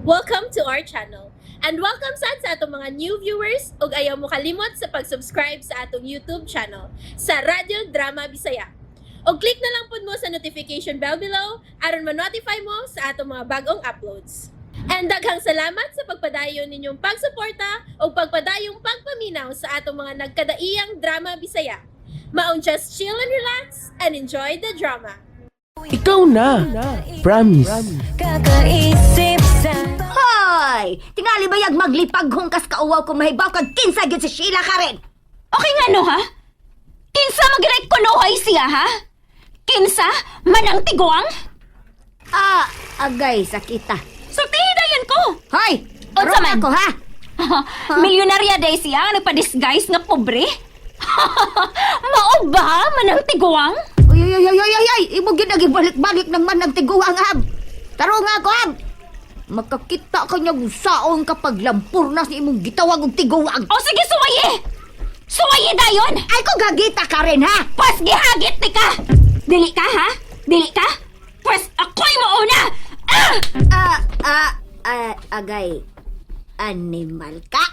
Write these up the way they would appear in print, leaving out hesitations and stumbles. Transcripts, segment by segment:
Welcome to our channel. And welcome sa atong mga new viewers ug ayaw mo kalimot sa pag-subscribe sa atong YouTube channel sa Radio Drama Bisaya. O click na lang pud mo sa notification bell below aron ma-notify mo sa atong mga bagong uploads. And daghang salamat sa pagpadayon ninyong pagsuporta o pagpadayong pagpaminaw sa atong mga nagkadaiyang Drama Bisaya. Maong just chill and relax and enjoy the drama. Ikaw na. Promise. Kakaisip sa Hoy! Tingali ba yag maglipaghong kas kauwaw kung mahibaw kag kinsa gyud si Sheila Karen? Okay nga no ha? Kinsa mag-direct ko no hay siya ha? Kinsa? Manang tiguang? Agay sakita. Sultihin na yan ko! Hoy! Unsa Roma man? ko ha? Milyonarya day siya ang nagpa-disguise nga pobre? Mao ba manang tiguang? Uy! Imo gyud nagibalik-balik ng man ng tiguang hab. Taro nga ko hab. Makakita ka niya saon kapag lampur na sa imong gitawag og tiguang. O sige suwaye! Suwaye dayon! Ay ko gagita Karen ha? Pues gihagit ni ka! Dili ka ha? Dili ka? Pues ako'y mauna! Agay. Animal ka?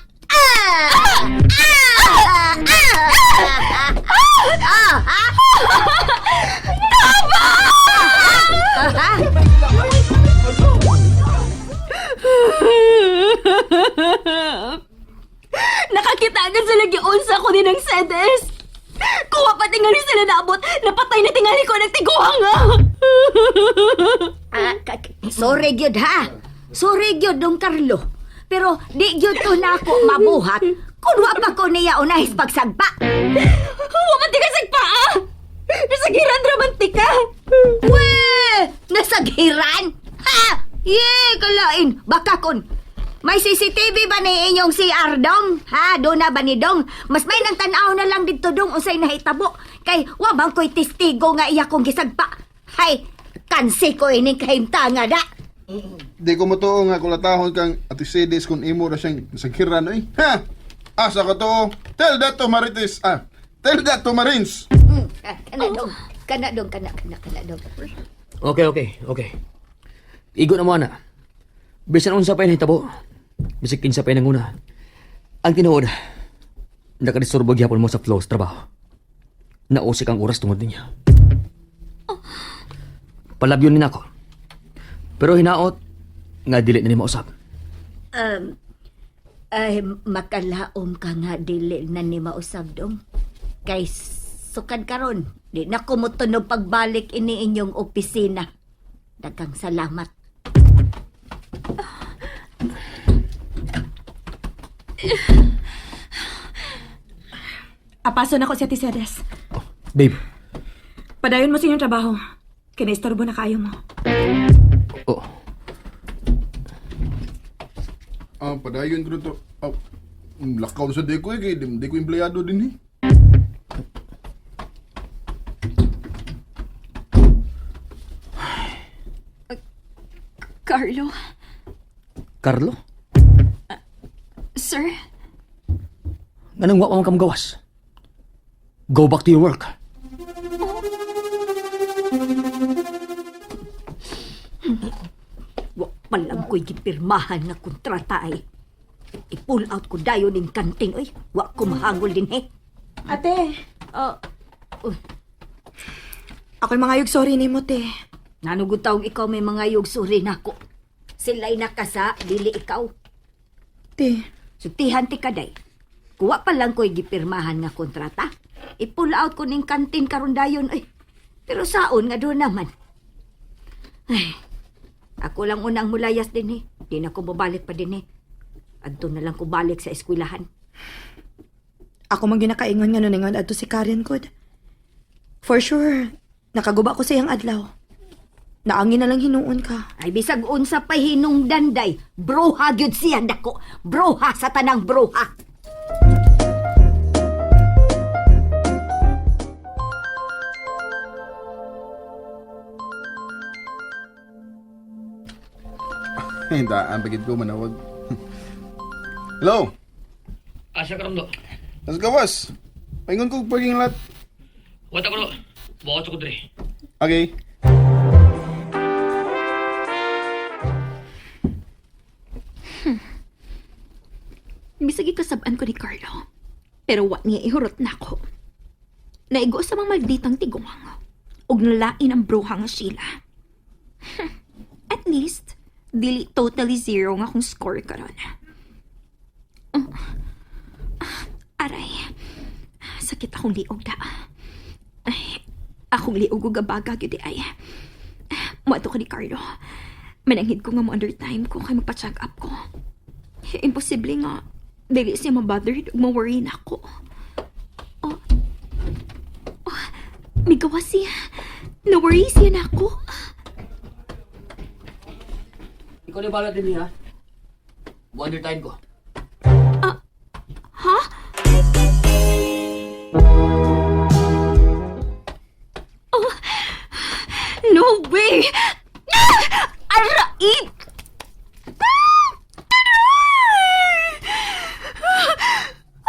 Nakakita agad sila giunsa ko din ng sedes. Kuha pa tingali sila naabot, napatay na tingali ko ng tiguang nga. Sorry gyud ha. Sorry gyud Dong Carlo. Pero di gyud to na ako mabuhat kung wa pa ko niya unahis pagsagpa. Huwa man tiga sagpaa. Nasagiran dramantika. Weh! Nasaghiran? Ha! Kalain. Baka kon. May CCTV ba ni inyong CR dong? Ha? Doon na ba ni dong? Mas may nang tanaw na lang dito dong unsay nahitabo. Kay wa bang ko'y testigo nga iya kong gisagpa. Hay! Kansi ko ining kahimtanga da. Di ko matuo nga kulatahon kang atisidis kung imo na siyang saghiran eh. Ha? Asa ka to? Tell that to Marites. Tell that to Marines. Kana dong. Kana dong. Okay. Igo na mo na. Bisan unsa pa hitabo. Bisik kinsa pa nanguna. Ang tinuod, nakadisturbo gyapon mo sa flow sa trabaho. Nausik ang oras tungod niya. Palabyon ni nako. Pero hinaot nga dili na ni mausap. Ay, makalaom ka nga dili na ni mausab dong. Kay sukad karon, di na ko motunog pagbalik ini inyong opisina. Daghang salamat. Apaso na ko si Ate Cedes. Babe, Padayon mo sa inyong trabaho. Kinaistorbo na kayo mo. oh, Padayon ko to. Lakaw sa di ko eh. Di ko empleyado din eh. Carlo, Carlo? sir, Nganong wa man kam gawas? Go back to your work. Wa palang ko'y gipirmahan nga kontrata ay. I-pull out ko dayon ning kanting oy. Wa ko mahangol din he. Ate, Oh, ako'y mga yug sorry ni mo, te. nanugod taong ikaw may mga yugsuri nako. Sila'y nakasa, dili ikaw. Te, Sutihan ti kaday. Kuwa pa lang ko'y gipirmahan nga kontrata. I-pull out ko ning kantin karon dayon oy. Pero saon nga doon naman. Ay, ako lang unang mulayas din eh. Di na ko babalik pa din eh. Adto na lang ko balik sa eskwelahan. ako mang ginakaingon nga nun adto si Karen Kod. For sure, nakaguba ko sa iyang adlaw. Naangin na lang hinuon ka. Ay bisag unsa pa hinungdanday. Broha gyud siya dako. Broha sa tanang broha. Hindaan pagid ko manawag. Hello? Asa ka ron do? Nasa gawas. Paingon ko parking lot. Wata ko do. Bawat ko dre. Okay. Bisagi kasabaan ko ni Carlo. Pero wa niya ihurot na ako. Naigo sa mga malditang tigumang. Ug nalain ang bruhang Sheila. At least, dili totally zero nga akong score karon. Aray, sakit akong liog da. Ay, akong liog ug gabaga gyud ay. Muadto ka ni Carlo. Mananghid ko nga mo under time ko kay magpa-check up ko. Imposible nga dili siya ma-bothered ug ma-worry na ako. Migawa siya. Na-worry siya na ako. Ikaw na bala din ha? Wonder time ko. Ha? Oh, no way! Arait!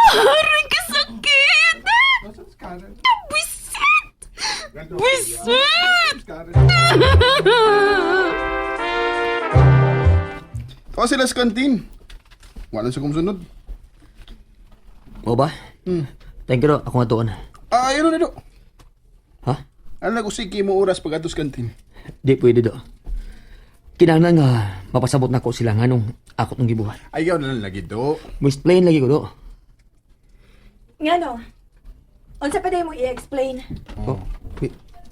Aray ka sakit! Bisit! Bisit! O sila sa kantin. Wala sa kumsunod. O ba? Thank you do. Ako nga doon. Ayun na do. Ha? Alam ko sige mo oras pag atos kantin. Di pwede do. Kinahanglan nga mapasabot na ko sila nga nung ako nung gibuhat. Ayaw na lang lagi do. Mo explain lagi ko do. Nga no? Unsa pa day mo i-explain? Oh,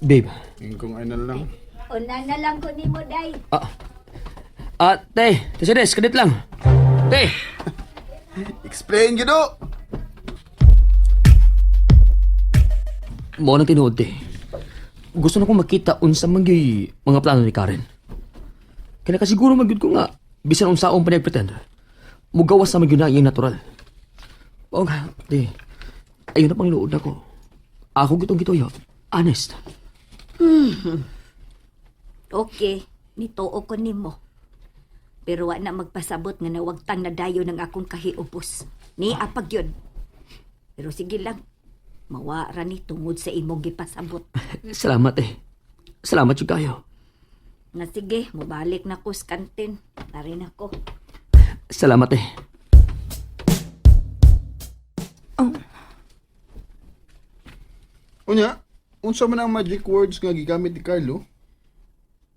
babe. Yung kung ay na lang. Una na lang ko nimo day. Te, Tesides, kadit lang. Te! Explain gido. Mo nang tinuod, te. Gusto na kong makita unsa man gyud mga plano ni Karen. Kaya kasiguro magyud ko nga, bisan unsaong pinag-pretend. Mugawas na magyud na iyang natural. O nga, te. Ayun na pang luod ako. Ako gitong gitoyo. Honest. Okay, nituo ko nimo. Pero wa na magpasabot nga nawagtang na dayo ng akong kahiupos. Ni apag yun. Pero sige lang. Mawara ni tungod sa imong gipasabot. Salamat, eh. Salamat yung kayo. Nga sige, mubalik na ko sa kantin. Narin ako. Salamat, eh. Unya, unsa man ang magic words nga gigamit ni Carlo?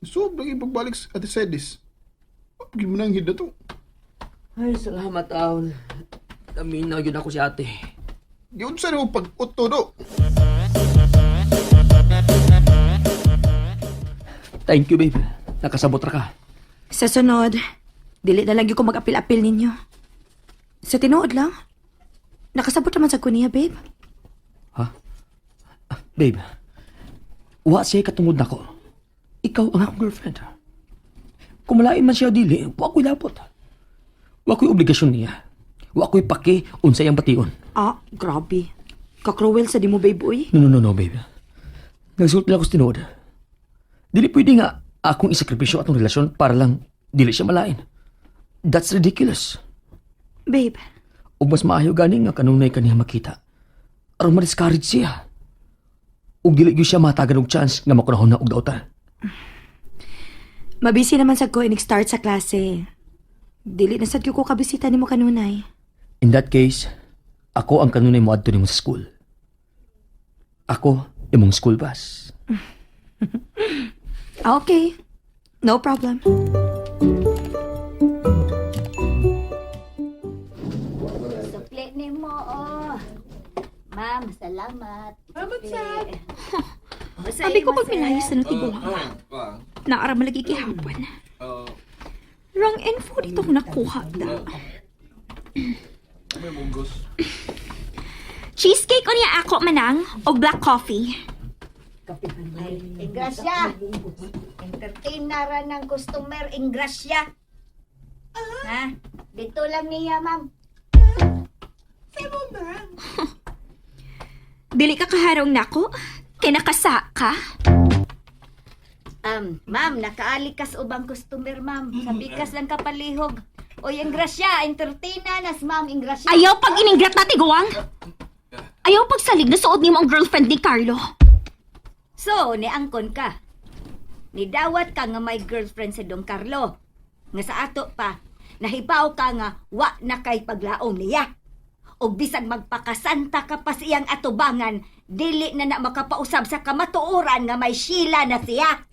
Sobrang ipagbalik sa Ate Sedis. Pagin mo nang hida to. Ay, salamat, Aon. Naminaw yun ako si ate. Yun sa mo pag-uto do. Thank you, babe. Nakasabot ra ka. Sa sunod, dili na lagi ko mag-apil-apil ninyo. Sa tinuod lang, nakasabot naman sa kuniya, babe. Ha? Babe, wa siya katungod na ko. Ikaw ang akong girlfriend. Kung malain man siya dili, wa ko'y lapot. Wa ko'y obligasyon niya. Wa ko'y paki unsa yang bation. Grabe. Kakruwel sa di mo, babe, uy. No, babe. Nagsuot lang ako sa tinuod. Dili pwede nga akong isakripisyo atong relasyon para lang dili siya malain. That's ridiculous. Babe, O mas maayo gani nga kanunay kaniya makita. Aron ma-discourage siya. Ug dili gyud siya matagan og chance nga makunahon na og dautan. mabisi naman sa ko inig-start sa klase. Dili na sad ko kabisita ni mo kanunay. In that case, ako ang kanunay mo adto nimo sa school. Ako imong school bus. Okay. No problem. Sukli nimo, oh. Ma'am, salamat. Sabi ko pag minayos na natiguha. Naara malagi kihapon. Wrong info dito ko nakuha da. Cheesecake o niya ako manang o black coffee. Ingrasya! Entertain na ra ng customer, Ingrasya! Ha? Dito lang niya, ma'am. Dili ka kaharong nako? Kay nakasa ka? Ma'am, nakaalikas ubang customer, ma'am. Sa bikas lang kapalihog. Oy, Ingrasya, entertain na nas, ma'am, Ingrasya. Ayaw pag iningrat na tiguang? Ayaw pag salig na suot niyo ang girlfriend ni Carlo. So, niangkon ka. Nidawat ka nga may girlfriend si Don Carlo. Nga sa ato pa, nahibaw ka nga wa na kay paglaom niya. O bisag magpakasanta ka pa siyang atubangan, dili na makapausab sa kamatuoran nga may Sheila na siya.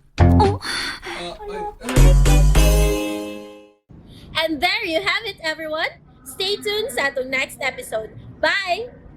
And there you have it, everyone. Stay tuned sa atong next episode. Bye!